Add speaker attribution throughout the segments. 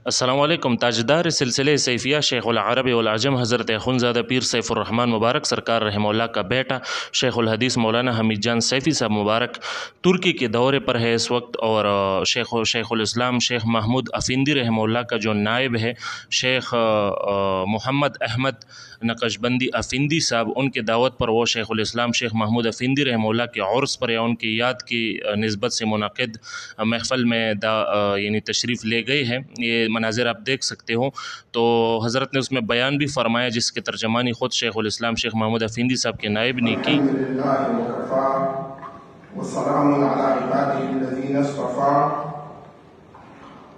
Speaker 1: السلام علیکم۔ تاجدار سلسلے سیفیہ شیخ العرب والعجم حضرت اخوندزادہ پیر سیف الرحمن مبارک سرکار رحمہ اللہ کا بیٹا شیخ الحدیث مولانا حمید جان سیفی صاحب مبارک ترکی کے دورے پر ہے اس وقت، اور شیخ الاسلام شیخ محمود افندی رحمہ اللہ کا جو نائب ہے شیخ محمد احمد نقشبندی افندی صاحب، ان کے دعوت پر وہ شیخ الاسلام شیخ محمود افندی رحمہ اللہ کے عرس پر یا ان کی یاد کی نسبت سے منعقد محفل میں یعنی تشریف لے گئے ہیں۔ یہ مناظر آپ دیکھ سکتے ہو، تو حضرت نے اس میں بیان بھی فرمایا جس کے ترجمانی خود شیخ الاسلام شیخ محمود افندی صاحب کے نائب نے کی۔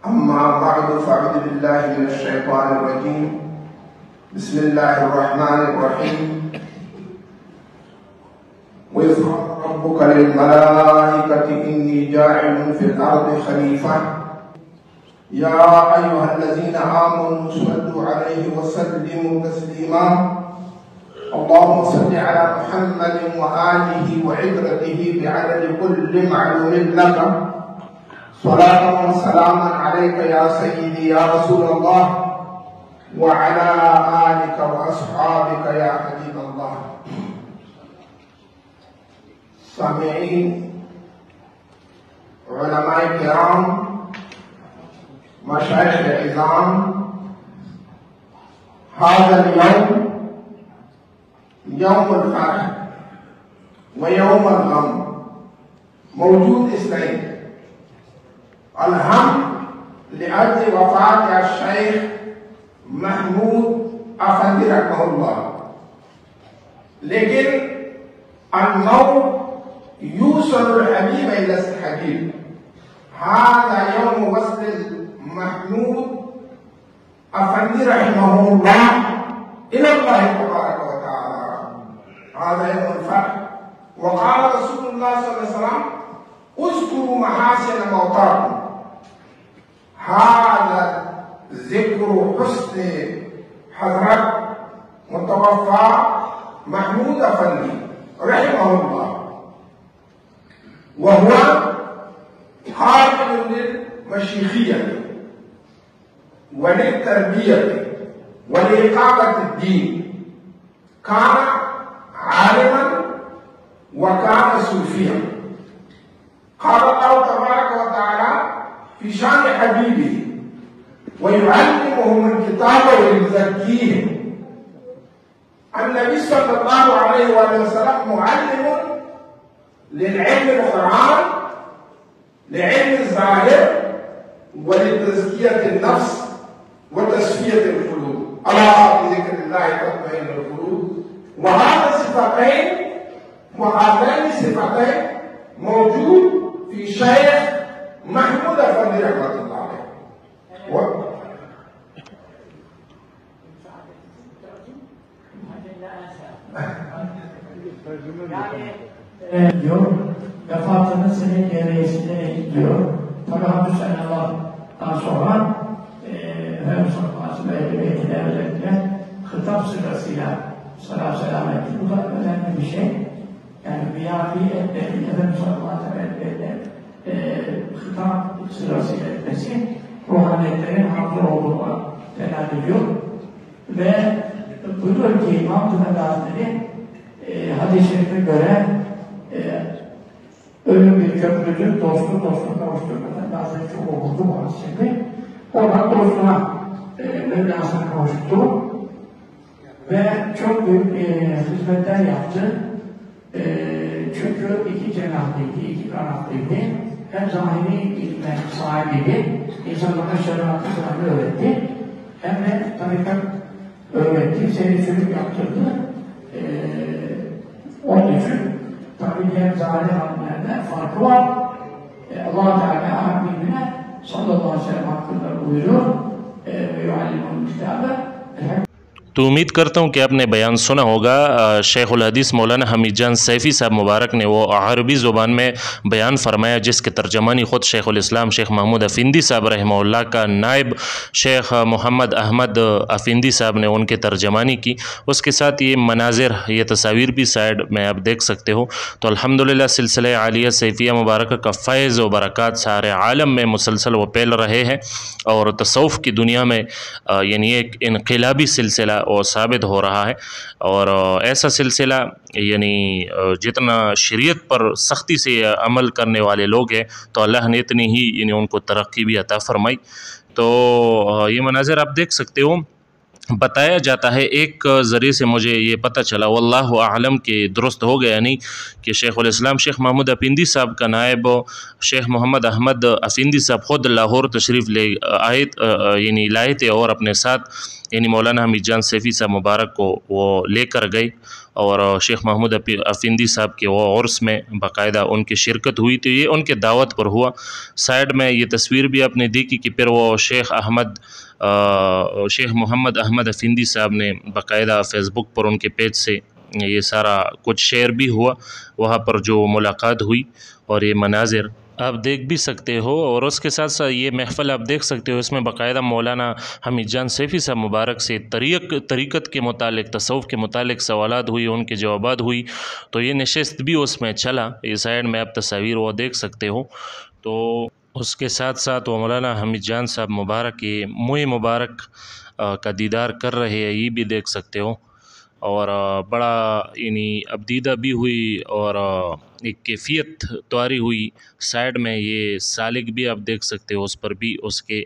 Speaker 2: اما بعد فاعوذ باللہ من الشیطان الرجیم بسم اللہ الرحمن الرحیم وَإِذْ قَالَ رَبُّكَ لِلْمَلَائِكَةِ إِنِّي جَاعِلٌ فِي الْأَرْضِ خَلِيفَةً يا أيها الذين آمنوا صلوا عليه وسلموا تسليما اللهم صل على محمد وآله وعترته بعدد كل معلوم لك صلاة وسلاما عليك يا سيدي يا رسول الله وعلى آلك وأصحابك يا حبيب الله۔ سامعین، علماء کرام، مشائخ عظام، هذا اليوم يوم الفرح ويوم الغم، موجود اثنين، الهم لأجل وفاة الشيخ محمود افندی رحمہ اللہ، لیکن الموت يوصل الحبيب إلى الحبيب۔ هذا يوم وصل محمود افندی رحمہ اللہ إلى الله تبارك وتعالى، هذا يوم الفرح۔ وقال رسول الله صلى الله عليه وسلم اذكروا محاسن موتاكم، هذا ذكر حسن حضرت متوفى محمود افندی رحمہ اللہ، وهو حامل للمشيخية وللتربية ولإقامة الدين، كان عالما وكان صوفيا۔ قال الله تبارك وتعالى في شان حبيبه ويعلمهم الكتاب ويزكيهم، النبي صلى الله عليه وسلم معلم للعلم القرآن، لعلم الظاهر، ولتزكية النفس وتصفية القلوب، ألا بذكر الله تطمئن القلوب۔ وهذا صفتين وهذين صفتين موجود في شيخ محمود افندی رحمۃ اللہ علیہ۔
Speaker 3: diyor, vefatının senin gereğisinde diyor. Tabi Hamdü Senallah'tan sonra Efendimiz sallallahu aleyhi ve sellem özellikle hitap sırasıyla sallallahu aleyhi ve sellem, bu da önemli bir şey. Yani biyafi Efendimiz sallallahu aleyhi ve sellem hitap sırasıyla etmesi ruhaniyetlerin haklı olduğuna delalet ediyor. Ve buyuruyor ki İmam Tümen Hazretleri hadis-i şerife göre ölüm bir köprüdür, dostluk kavuşturmadan bazen çok okurdu bu hadis-i. Oradan dostluğa Mevlasına kavuştu ve çok büyük hizmetler yaptı. Çünkü iki cenahliydi, iki kanatlıydı. Hem zahiri ilmen sahibiydi, insanlara şeriatı sahibini öğretti. Hem de tarikat öğretti, seyircilik yaptırdı. Onun için tabi diğer zahiri hamlelerde farkı var. Allah-u Teala Habibine sallallahu aleyhi ve sellem hakkında buyuruyor ve yuallimul kitabı.
Speaker 1: تو امید کرتا ہوں کہ آپ نے بیان سنا ہوگا شیخ الحدیث مولانا حمید جان سیفی صاحب مبارک نے وہ عربی زبان میں بیان فرمایا، جس کے ترجمانی خود شیخ الاسلام شیخ محمود افندی صاحب رحمہ اللہ کا نائب شیخ محمد احمد افندی صاحب نے ان کے ترجمانی کی۔ اس کے ساتھ یہ مناظر، یہ تصاویر بھی سائڈ میں آپ دیکھ سکتے ہو۔ تو الحمدللہ سلسلہ عالیہ سیفیہ مبارکہ کا فیض و برکات سارے عالم میں مسلسل وہ پھیل رہے ہیں، اور تصوف کی دنیا میں یعنی ایک انقلابی سلسلہ اور ثابت ہو رہا ہے۔ اور ایسا سلسلہ یعنی جتنا شریعت پر سختی سے عمل کرنے والے لوگ ہیں تو اللہ نے اتنی ہی یعنی ان کو ترقی بھی عطا فرمائی۔ تو یہ مناظر آپ دیکھ سکتے ہو۔ بتایا جاتا ہے، ایک ذریعے سے مجھے یہ پتہ چلا، واللہ اعلم کہ درست ہو گیا نہیں، کہ شیخ الاسلام شیخ محمود افندی صاحب کا نائب شیخ محمد احمد افندی صاحب خود لاہور تشریف لے آئے، یعنی لائے تھے، اور اپنے ساتھ یعنی مولانا حمید جان سیفی صاحب مبارک کو وہ لے کر گئے، اور شیخ محمود افندی صاحب کے وہ عرس میں باقاعدہ ان کی شرکت ہوئی۔ تو یہ ان کے دعوت پر ہوا۔ سائڈ میں یہ تصویر بھی آپ نے دیکھی کہ پھر وہ شیخ محمد احمد افندی صاحب نے باقاعدہ فیس بک پر ان کے پیج سے یہ سارا کچھ شیئر بھی ہوا، وہاں پر جو ملاقات ہوئی، اور یہ مناظر آپ دیکھ بھی سکتے ہو۔ اور اس کے ساتھ ساتھ یہ محفل آپ دیکھ سکتے ہو، اس میں باقاعدہ مولانا حمید جان سیفی صاحب مبارک سے طریقت کے متعلق، تصوف کے متعلق سوالات ہوئی، ان کے جوابات ہوئی۔ تو یہ نشست بھی اس میں چلا، یہ سائڈ میں آپ تصاویر وہ دیکھ سکتے ہو۔ تو اس کے ساتھ ساتھ وہ مولانا حمید جان صاحب مبارک یہ موئے مبارک کا دیدار کر رہے ہیں، یہ بھی دیکھ سکتے ہو۔ اور بڑا یعنی ابدیدہ بھی ہوئی، اور ایک کیفیت طاری ہوئی۔ سائڈ میں یہ سالک بھی آپ دیکھ سکتے ہو، اس پر بھی اس کے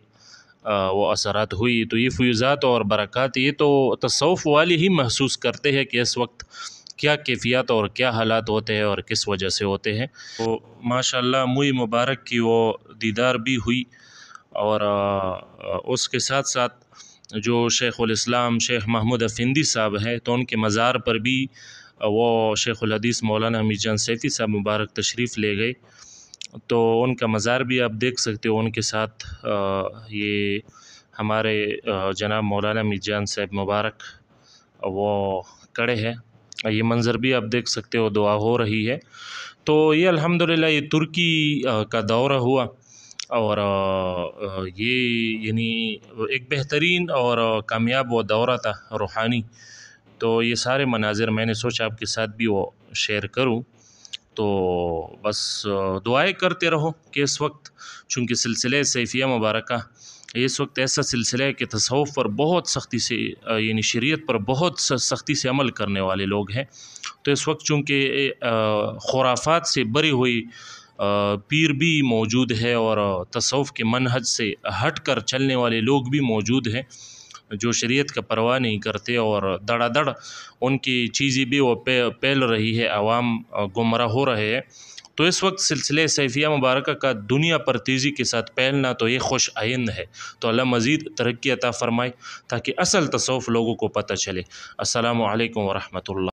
Speaker 1: وہ اثرات ہوئی۔ تو یہ فیوزات اور برکات یہ تو تصوف والے ہی محسوس کرتے ہیں کہ اس وقت کیا کیفیات اور کیا حالات ہوتے ہیں اور کس وجہ سے ہوتے ہیں۔ تو ماشاءاللہ موئی مبارک کی وہ دیدار بھی ہوئی، اور اس کے ساتھ ساتھ جو شیخ الاسلام شیخ محمود افندی صاحب ہے، تو ان کے مزار پر بھی وہ شیخ الحدیث مولانا حمید جان سیفی صاحب مبارک تشریف لے گئے۔ تو ان کا مزار بھی آپ دیکھ سکتے ہو، ان کے ساتھ یہ ہمارے جناب مولانا حمید جان صاحب مبارک وہ کڑے ہیں، یہ منظر بھی آپ دیکھ سکتے ہو، دعا ہو رہی ہے۔ تو یہ الحمدللہ یہ ترکی کا دورہ ہوا، اور یہ یعنی ایک بہترین اور کامیاب وہ دورہ تھا روحانی۔ تو یہ سارے مناظر میں نے سوچا آپ کے ساتھ بھی وہ شیئر کروں۔ تو بس دعائیں کرتے رہو کہ اس وقت چونکہ سلسلہ سیفیہ مبارکہ اس وقت ایسا سلسلہ ہے کہ تصوف پر بہت سختی سے یعنی شریعت پر بہت سختی سے عمل کرنے والے لوگ ہیں۔ تو اس وقت چونکہ خرافات سے بری ہوئی پیر بھی موجود ہے، اور تصوف کے منہج سے ہٹ کر چلنے والے لوگ بھی موجود ہیں، جو شریعت کا پرواہ نہیں کرتے، اور دڑا دڑ ان کی چیزیں بھی وہ پھیل رہی ہے، عوام گمراہ ہو رہے ہیں۔ تو اس وقت سلسلہ سیفیہ مبارکہ کا دنیا پر تیزی کے ساتھ پھیلنا تو یہ خوش آئند ہے۔ تو اللہ مزید ترقی عطا فرمائے تاکہ اصل تصوف لوگوں کو پتہ چلے۔ السلام علیکم ورحمۃ اللہ۔